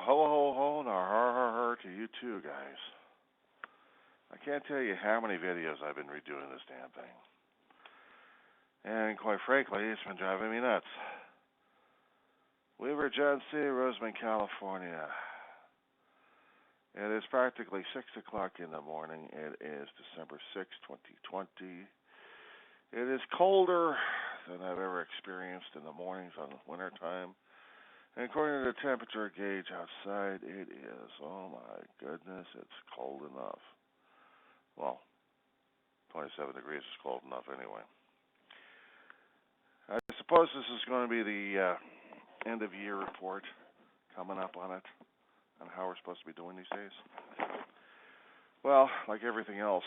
Ho, ho, ho, and a har, har, har to you too, guys. I can't tell you how many videos I've been redoing this damn thing. And quite frankly, it's been driving me nuts. Weaver, John City, Roseman, California. It is practically 6 o'clock in the morning. It is December 6, 2020. It is colder than I've ever experienced in the mornings on winter time. And according to the temperature gauge outside, it is, oh my goodness, it's cold enough. Well, 27 degrees is cold enough anyway. I suppose this is going to be the end of year report coming up on it, on how we're supposed to be doing these days. Well, like everything else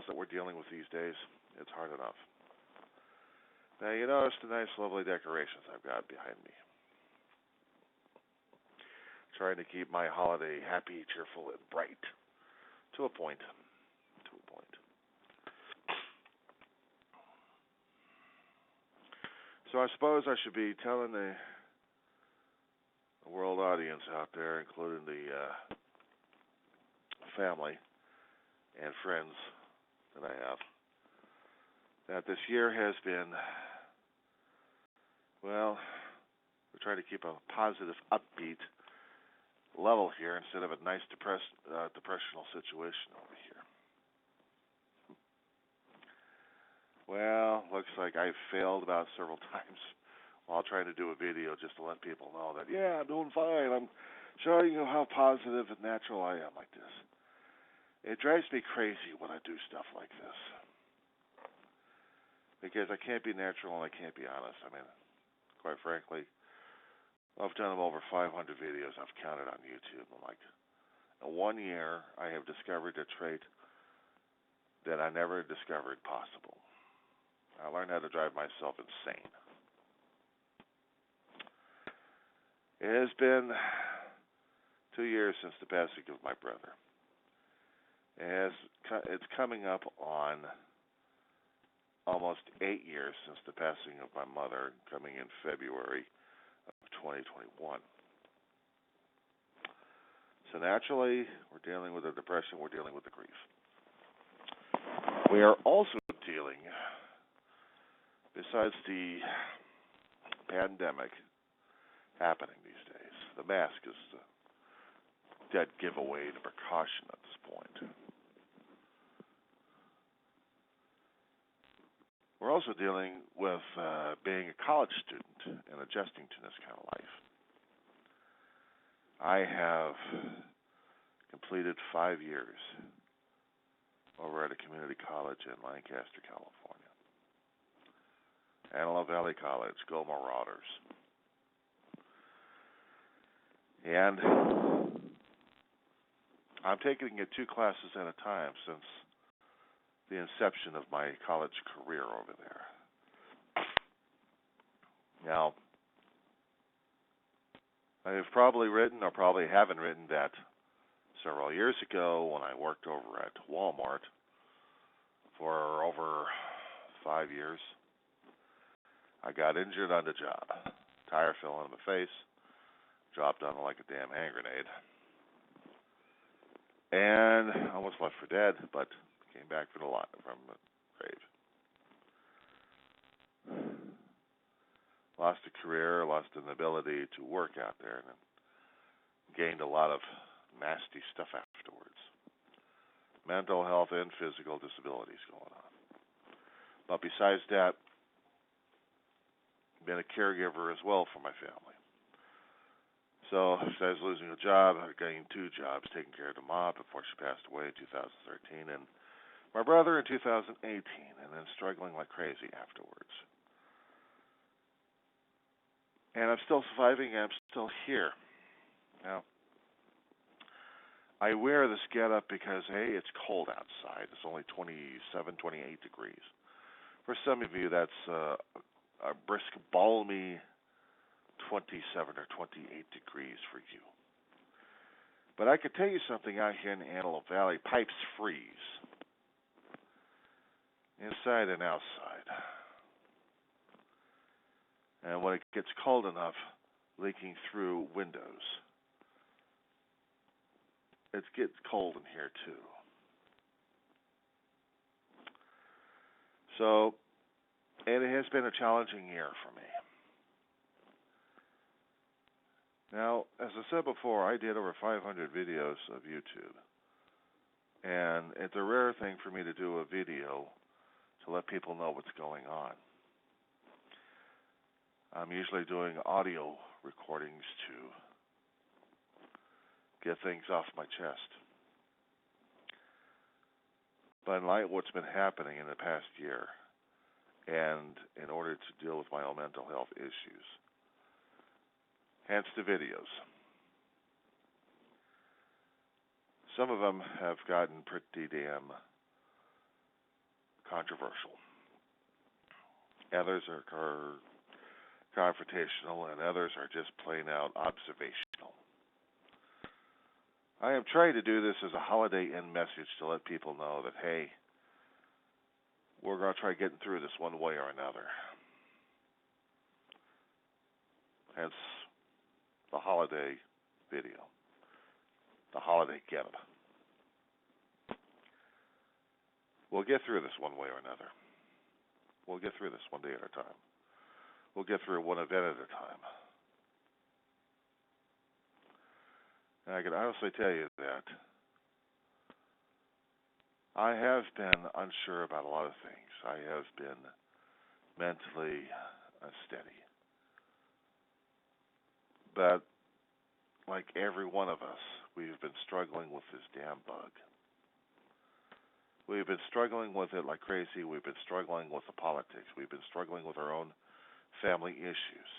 that we're dealing with these days, it's hard enough. Now, you notice the nice, lovely decorations I've got behind me. Trying to keep my holiday happy, cheerful, and bright. To a point. So I suppose I should be telling the world audience out there, including the family and friends that I have, that this year has been, well, we're trying to keep a positive, upbeat level here instead of a nice depressional situation over here. Well, looks like I've failed about several times while trying to do a video just to let people know that, yeah, I'm doing fine. I'm showing you how positive and natural I am like this. It drives me crazy when I do stuff like this, because I can't be natural and I can't be honest. I mean, quite frankly, I've done over 500 videos I've counted on YouTube. I'm like, in 1 year, I have discovered a trait that I never discovered possible. I learned how to drive myself insane. It has been 2 years since the passing of my brother. It's coming up on almost 8 years since the passing of my mother, coming in February of 2021. So naturally, we're dealing with the depression, we're dealing with the grief. We are also dealing, besides the pandemic happening these days, the mask is the dead giveaway to precaution at this point. We're also dealing with being a college student and adjusting to this kind of life. I have completed 5 years over at a community college in Lancaster, California. Antelope Valley College, go Marauders. And I'm taking it 2 classes at a time since the inception of my college career over there. Now, I have probably written, or probably haven't written, that several years ago when I worked over at Walmart for over 5 years, I got injured on the job. Tire fell on my face, dropped on like a damn hand grenade, and almost left for dead, but came back from the grave. Lost a career, lost an ability to work out there, and gained a lot of nasty stuff afterwards. Mental health and physical disabilities going on. But besides that, been a caregiver as well for my family. So, besides losing a job, I gained 2 jobs, taking care of the mom before she passed away in 2013, and my brother in 2018, and then struggling like crazy afterwards. And I'm still surviving, and I'm still here. Now, I wear this getup because, hey, it's cold outside. It's only 27, 28 degrees. For some of you, that's a brisk, balmy 27 or 28 degrees for you. But I could tell you something out here in the Antelope Valley, pipes freeze. Inside and outside. And when it gets cold enough, leaking through windows. It gets cold in here too. So, and it has been a challenging year for me. Now, as I said before, I did over 500 videos of YouTube. And it's a rare thing for me to do a video to let people know what's going on. I'm usually doing audio recordings to get things off my chest. But in light of what's been happening in the past year, and in order to deal with my own mental health issues, hence the videos. Some of them have gotten pretty damn controversial. Others are confrontational, and others are just plain out observational. I am trying to do this as a holiday end message to let people know that, hey, we're going to try getting through this one way or another. Hence the holiday video, the holiday get-up. We'll get through this one way or another. We'll get through this one day at a time. We'll get through one event at a time. And I can honestly tell you that I have been unsure about a lot of things. I have been mentally unsteady. But like every one of us, we've been struggling with this damn bug. We've been struggling with it like crazy. We've been struggling with the politics. We've been struggling with our own family issues.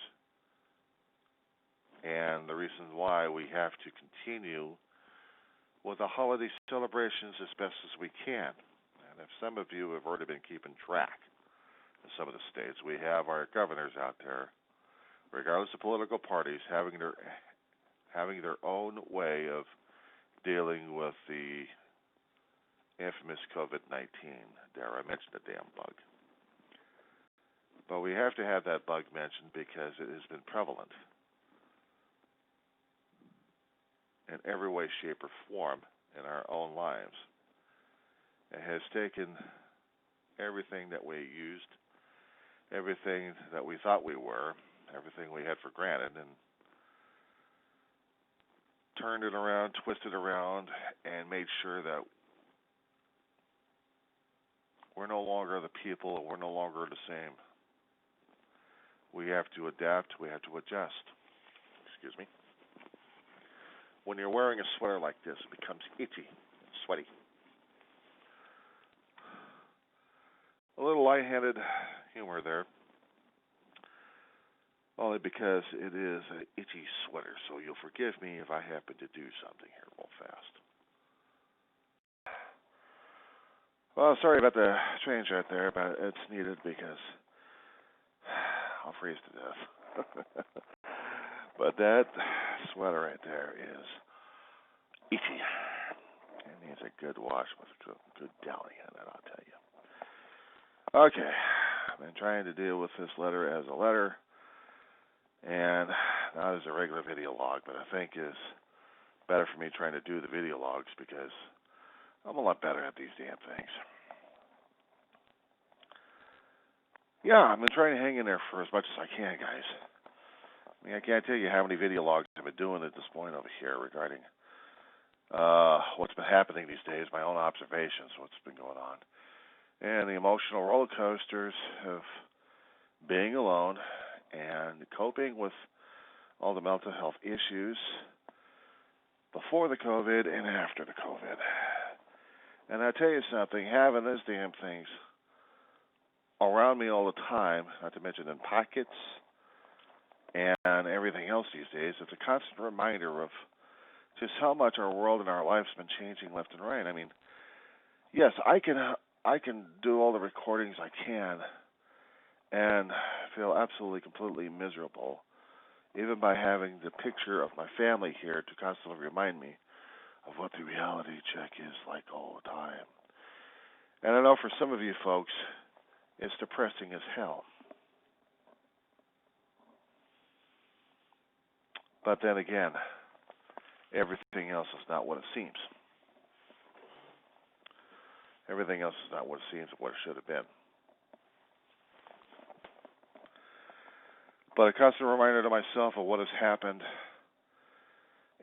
And the reason why we have to continue with the holiday celebrations as best as we can. And if some of you have already been keeping track in some of the states, we have our governors out there, regardless of political parties, having their own way of dealing with the infamous COVID-19. Dare I mention the damn bug. But we have to have that bug mentioned because it has been prevalent in every way, shape, or form in our own lives. It has taken everything that we used, everything that we thought we were, everything we had for granted, and turned it around, twisted around, and made sure that we're no longer the people, and we're no longer the same. We have to adapt, we have to adjust. Excuse me. When you're wearing a sweater like this, it becomes itchy and sweaty. A little lightheaded humor there, only because it is an itchy sweater, so you'll forgive me if I happen to do something here real fast. Well, sorry about the change right there, but it's needed because I'll freeze to death. But that sweater right there is itchy. It needs a good wash with a good downy in it, I'll tell you. Okay, I've been trying to deal with this letter as a letter and not as a regular video log, but I think it's better for me trying to do the video logs because I'm a lot better at these damn things. Yeah, I've been trying to hang in there for as much as I can, guys. I mean, I can't tell you how many video logs I've been doing at this point over here regarding what's been happening these days, my own observations, what's been going on, and the emotional roller coasters of being alone and coping with all the mental health issues before the COVID and after the COVID. And I tell you something, having those damn things around me all the time, not to mention in pockets and everything else these days, it's a constant reminder of just how much our world and our life's been changing left and right. I mean, yes, I can do all the recordings I can and feel absolutely, completely miserable, even by having the picture of my family here to constantly remind me of what the reality check is like all the time. And I know for some of you folks, it's depressing as hell. But then again, everything else is not what it seems. Everything else is not what it seems or what it should have been. But a constant reminder to myself of what has happened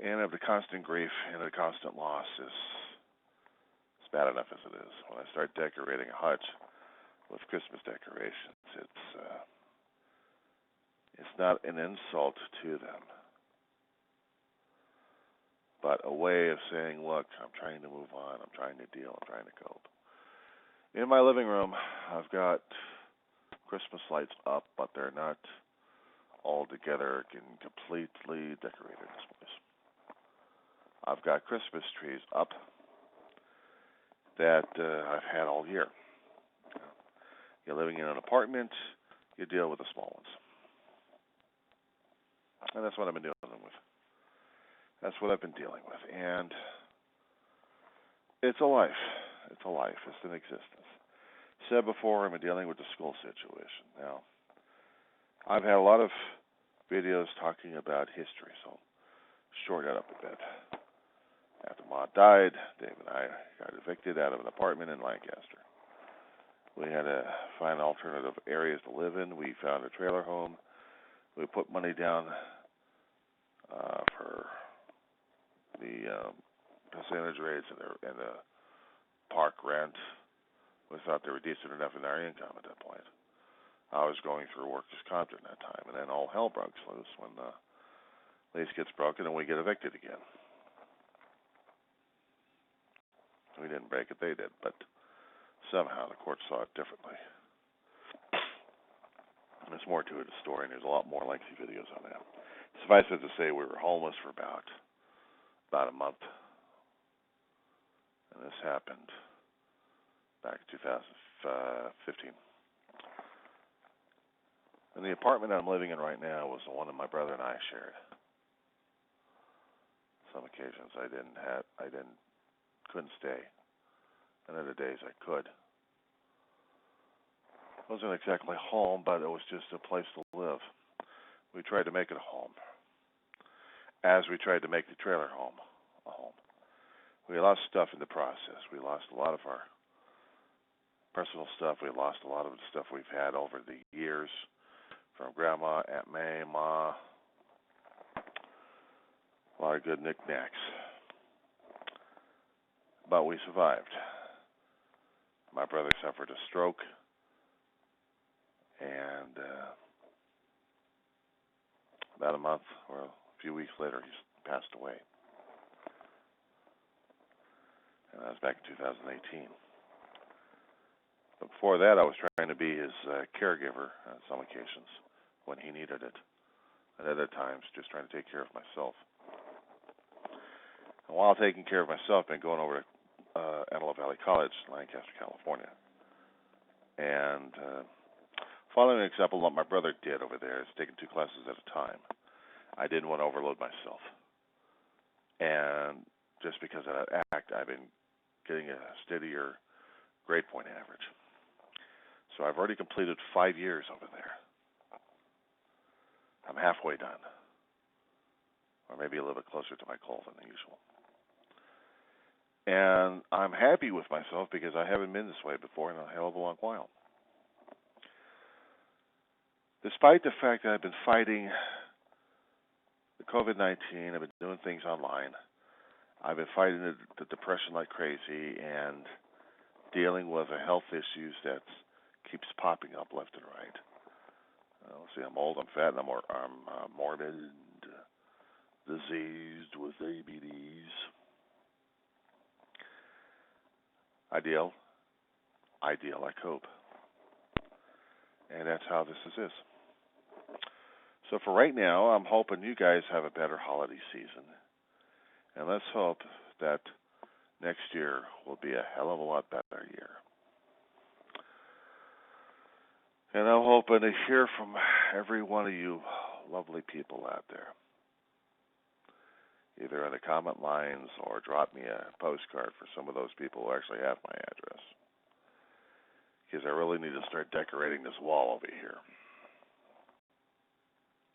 and of the constant grief and the constant loss is bad enough as it is. When I start decorating a hutch with Christmas decorations, it's not an insult to them, but a way of saying, look, I'm trying to move on, I'm trying to deal, I'm trying to cope. In my living room, I've got Christmas lights up, but they're not all together and completely decorated this place. I've got Christmas trees up that I've had all year. You're living in an apartment, you deal with the small ones. And that's what I've been dealing with. That's what I've been dealing with. And it's a life. It's a life. It's an existence. Said before, I'm dealing with the school situation. Now, I've had a lot of videos talking about history, so I'll shorten it up a bit. After Ma died, Dave and I got evicted out of an apartment in Lancaster. We had to find alternative areas to live in. We found a trailer home. We put money down for the percentage rates and the park rent. We thought they were decent enough in our income at that point. I was going through workers' comp during that time, and then all hell broke loose when the lease gets broken and we get evicted again. We didn't break it, they did, but somehow the court saw it differently. There's more to it, the story, and there's a lot more lengthy videos on that. Suffice it to say, we were homeless for about a month, and this happened back in 2015. And the apartment I'm living in right now was the one that my brother and I shared. Some occasions I couldn't stay, and other days I could. It wasn't exactly home, but it was just a place to live. We tried to make it a home, as we tried to make the trailer home a home. We lost stuff in the process. We lost a lot of our personal stuff. We lost a lot of the stuff we've had over the years from Grandma, Aunt May, Ma. A lot of good knickknacks. But we survived. My brother suffered a stroke, and about a month or a few weeks later, he passed away. And that was back in 2018. But before that, I was trying to be his caregiver on some occasions when he needed it. At other times, just trying to take care of myself. And while taking care of myself, I've been going over to Antelope Valley College, Lancaster, California. And following an example of what my brother did over there is taking 2 classes at a time. I didn't want to overload myself. And just because of that act, I've been getting a steadier grade point average. So I've already completed 5 years over there. I'm halfway done. Or maybe a little bit closer to my goal than usual. And I'm happy with myself because I haven't been this way before in a hell of a long while. Despite the fact that I've been fighting the COVID-19, I've been doing things online, I've been fighting the depression like crazy and dealing with the health issues that keeps popping up left and right. Let's see, I'm old, I'm fat, and I'm morbid and diseased with ABDs. Ideal, I cope. And that's how this is. So for right now, I'm hoping you guys have a better holiday season. And let's hope that next year will be a hell of a lot better year. And I'm hoping to hear from every one of you lovely people out there. Either in the comment lines or drop me a postcard for some of those people who actually have my address. Because I really need to start decorating this wall over here.